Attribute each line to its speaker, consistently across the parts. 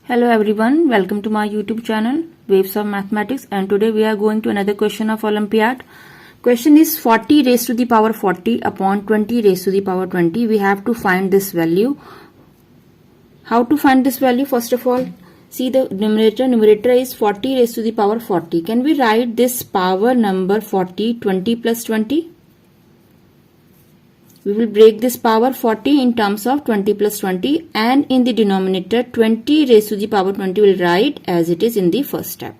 Speaker 1: Hello everyone, welcome to my YouTube channel Waves of Mathematics, and today we are going to another question of Olympiad. Question is 40 raised to the power 40 upon 20 raised to the power 20. We have to find this value. How to find this value? First of all, see the numerator is 40 raised to the power 40. Can we write this power number 40 20 plus 20? We will break this power 40 in terms of 20 plus 20, and in the denominator 20 raised to the power 20 will write as it is in the first step.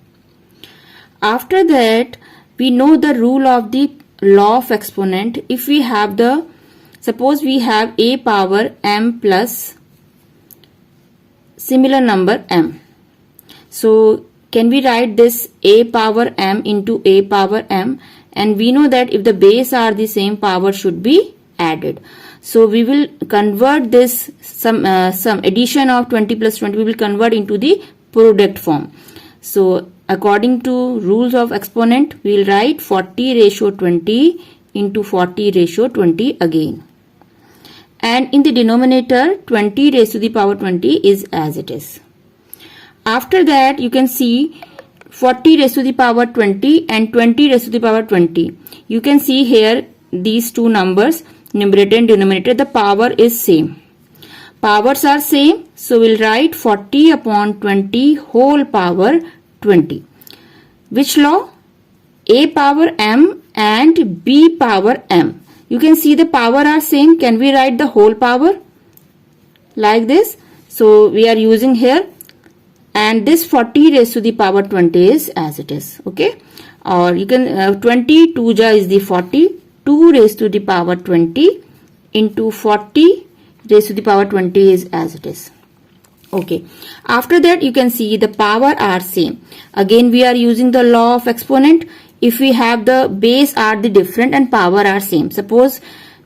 Speaker 1: After that, we know the rule of the law of exponent. If we have suppose we have a power m plus similar number m. So can we write this a power m into a power m, and we know that if the base are the same, power should be added. So we will convert this some addition of 20 plus 20 we will convert into the product form. So according to rules of exponent, we will write 40 ratio 20 into 40 ratio 20 again, and in the denominator 20 raised to the power 20 is as it is. After that, you can see 40 raised to the power 20 and 20 raised to the power 20. You can see here these two numbers, numerator and denominator, the power is same. Powers are same, so we'll write 40 upon 20 whole power 20. Which law? A power m and b power m. You can see the power are same. Can we write the whole power like this? So we are using here, and this 40 raised to the power 20 is as it is. Okay, or you can 20 2 ja is the 40. 2 raised to the power 20 into 40 raised to the power 20 is as it is. Okay. After that, you can see the power are same. Again, we are using the law of exponent. If we have the base are the different and power are same. Suppose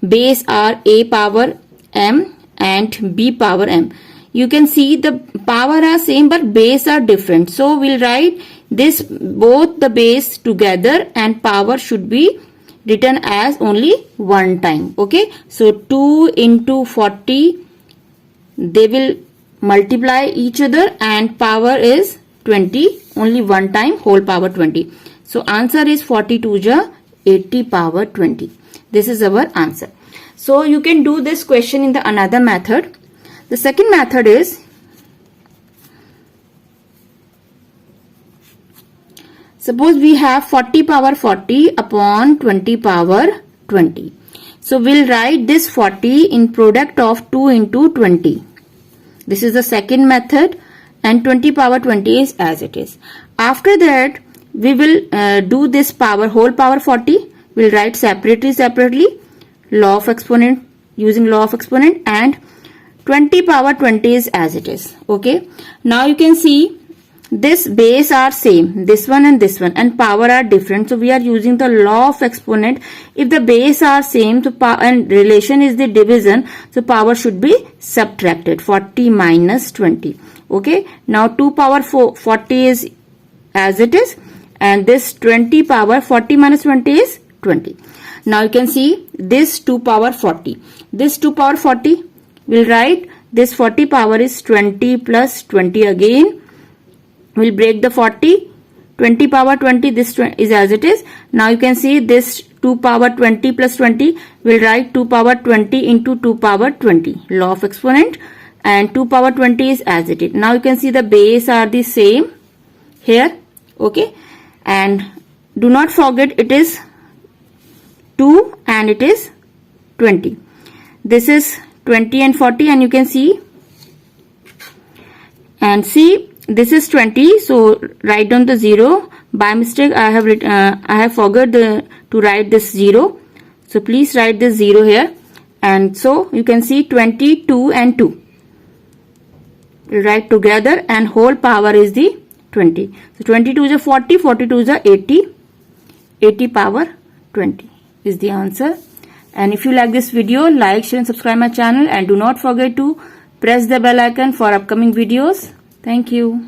Speaker 1: base are a power m and b power m. You can see the power are same but base are different. So we'll write this both the base together and power should be written as only one time. Okay, so 2 into 40, they will multiply each other and power is 20 only one time, whole power 20. So answer is 42 ja 80 power 20. This is our answer. So you can do this question in the another method. The second method is, suppose we have 40 power 40 upon 20 power 20. So we'll write this 40 in product of 2 into 20. This is the second method, and 20 power 20 is as it is. After that, we will do this power whole power 40. We'll write separately law of exponent, using law of exponent, and 20 power 20 is as it is. Okay. Now you can see this base are same, this one, and power are different. So we are using the law of exponent. If the base are same, so and relation is the division, so power should be subtracted. 40 minus 20. Okay. Now 2 power 40 is as it is, and this 20 power 40 minus 20 is 20. Now you can see this 2 power 40. This 2 power 40 will write this 40 power is 20 plus 20 again. We'll break the 40, 20 power 20, this is as it is. Now you can see this 2 power 20 plus 20, we'll write 2 power 20 into 2 power 20, law of exponent, and 2 power 20 is as it is. Now you can see the base are the same here. Okay, and do not forget it is 2 and it is 20. This is 20 and 40, and you can see, and see, this is 20, so write down the 0. By mistake, I have forgot to write this 0. So please write this 0 here. And so you can see 22 and 2. We'll write together, and whole power is the 20. So 22 is a 40, 42 is a 80. 80 power 20 is the answer. And if you like this video, like, share and subscribe my channel, and do not forget to press the bell icon for upcoming videos. Thank you.